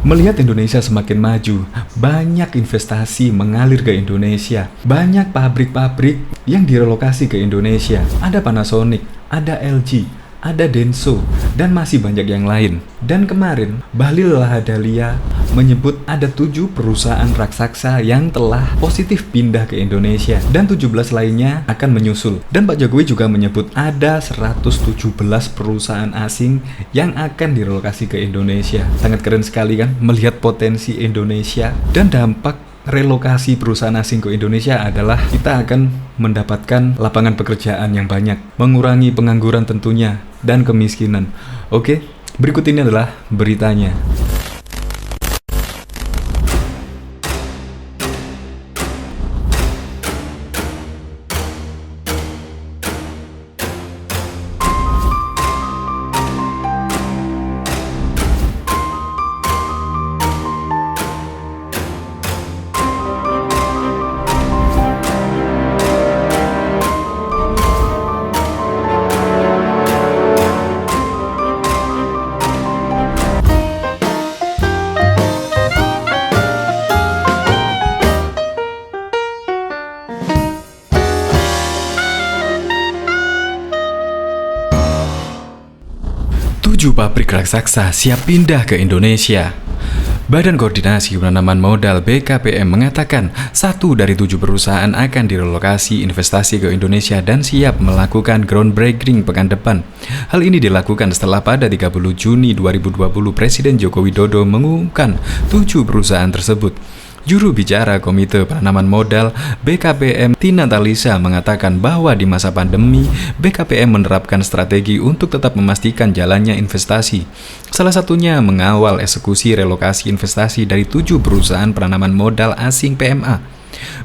Melihat Indonesia semakin maju, banyak investasi mengalir ke Indonesia. Banyak pabrik-pabrik yang direlokasi ke Indonesia. Ada Panasonic, ada LG, ada Denso, dan masih banyak yang lain. Dan kemarin, Bahlil Lahadalia menyebut ada 7 perusahaan raksasa yang telah positif pindah ke Indonesia, dan 17 lainnya akan menyusul. Dan Pak Jokowi juga menyebut ada 117 perusahaan asing yang akan direlokasi ke Indonesia. Sangat keren sekali kan, melihat potensi Indonesia. Dan dampak relokasi perusahaan asing ke Indonesia adalah kita akan mendapatkan lapangan pekerjaan yang banyak, mengurangi pengangguran tentunya, dan kemiskinan. Oke, berikut ini adalah beritanya. Pabrik raksasa siap pindah ke Indonesia. Badan Koordinasi Penanaman Modal BKPM mengatakan 1 dari 7 perusahaan akan direlokasi investasi ke Indonesia dan siap melakukan groundbreaking pekan depan. Hal ini dilakukan setelah pada 30 Juni 2020 Presiden Joko Widodo mengumumkan 7 perusahaan tersebut. Juru bicara Komite Penanaman Modal BKPM Tina Talisa mengatakan bahwa di masa pandemi, BKPM menerapkan strategi untuk tetap memastikan jalannya investasi. Salah satunya mengawal eksekusi relokasi investasi dari 7 perusahaan penanaman modal asing PMA.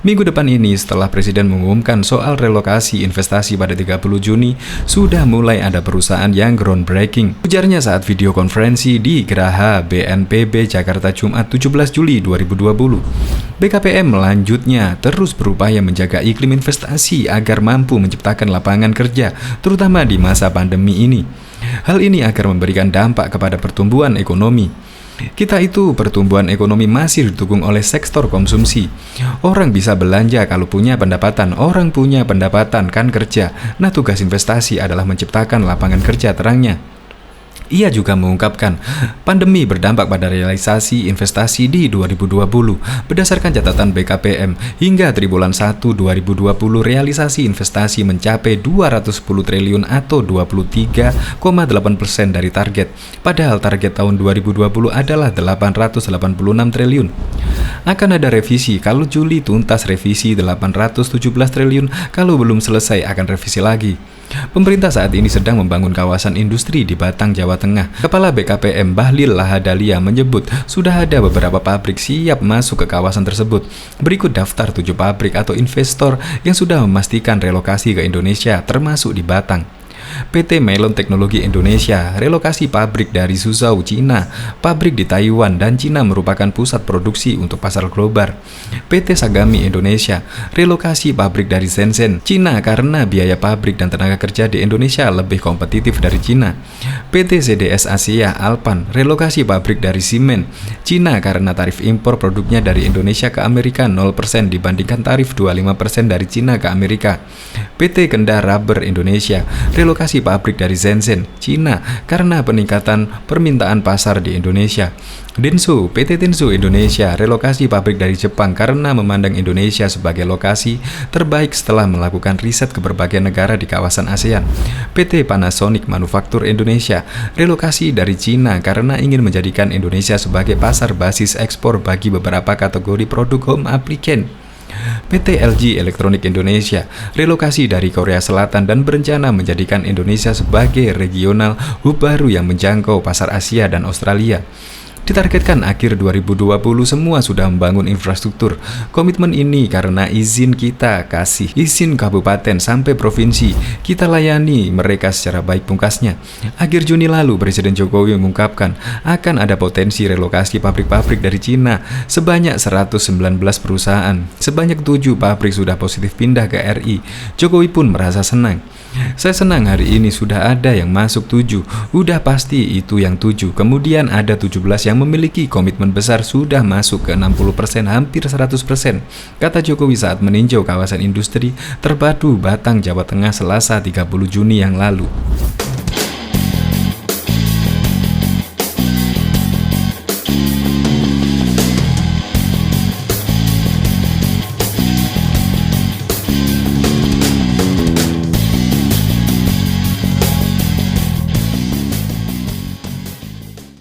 Minggu depan ini setelah Presiden mengumumkan soal relokasi investasi pada 30 Juni, sudah mulai ada perusahaan yang groundbreaking. Ujarnya saat video konferensi di Geraha BNPB Jakarta Jumat 17 Juli 2020. BKPM melanjutnya terus berupaya menjaga iklim investasi agar mampu menciptakan lapangan kerja, terutama di masa pandemi ini. Hal ini agar memberikan dampak kepada pertumbuhan ekonomi. Kita itu pertumbuhan ekonomi masih didukung oleh sektor konsumsi. Orang bisa belanja kalau punya pendapatan, orang punya pendapatan kan kerja. Nah, tugas investasi adalah menciptakan lapangan kerja, terangnya. Ia juga mengungkapkan, pandemi berdampak pada realisasi investasi di 2020. Berdasarkan catatan BKPM, hingga triwulan 1 2020 realisasi investasi mencapai 210 triliun atau 23,8% dari target. Padahal target tahun 2020 adalah 886 triliun. Akan ada revisi, kalau Juli tuntas revisi 817 triliun, kalau belum selesai akan revisi lagi. Pemerintah saat ini sedang membangun kawasan industri di Batang, Jawa Tengah. Kepala BKPM Bahlil Lahadalia menyebut sudah ada beberapa pabrik siap masuk ke kawasan tersebut. Berikut daftar 7 pabrik atau investor yang sudah memastikan relokasi ke Indonesia, termasuk di Batang. PT Melon Teknologi Indonesia, relokasi pabrik dari Suzhou, Cina. Pabrik di Taiwan dan Cina merupakan pusat produksi untuk pasar global. PT Sagami Indonesia, relokasi pabrik dari Shenzhen, Cina karena biaya pabrik dan tenaga kerja di Indonesia lebih kompetitif dari Cina. PT CDS Asia Alpan, relokasi pabrik dari Siemens, Cina karena tarif impor produknya dari Indonesia ke Amerika 0% dibandingkan tarif 25% dari Cina ke Amerika. PT Kendar Rubber Indonesia, relokasi pabrik dari Shenzhen, Cina karena peningkatan permintaan pasar di Indonesia. Denso, PT Denso Indonesia, relokasi pabrik dari Jepang karena memandang Indonesia sebagai lokasi terbaik setelah melakukan riset ke berbagai negara di kawasan ASEAN. PT Panasonic Manufaktur Indonesia, relokasi dari Cina karena ingin menjadikan Indonesia sebagai pasar basis ekspor bagi beberapa kategori produk home appliance. PT LG Elektronik Indonesia, relokasi dari Korea Selatan dan berencana menjadikan Indonesia sebagai regional hub baru yang menjangkau pasar Asia dan Australia. Ditargetkan akhir 2020 semua sudah membangun infrastruktur. Komitmen ini karena izin kita kasih, izin kabupaten sampai provinsi, kita layani mereka secara baik, pungkasnya. Akhir Juni lalu Presiden Jokowi mengungkapkan akan ada potensi relokasi pabrik-pabrik dari Cina sebanyak 119 perusahaan. Sebanyak 7 pabrik sudah positif pindah ke RI. Jokowi pun merasa senang. Saya senang hari ini sudah ada yang masuk 7, udah pasti itu yang 7. Kemudian ada 17 yang memiliki komitmen besar sudah masuk ke 60%, hampir 100%, kata Jokowi saat meninjau kawasan industri terpadu Batang, Jawa Tengah Selasa 30 Juni yang lalu.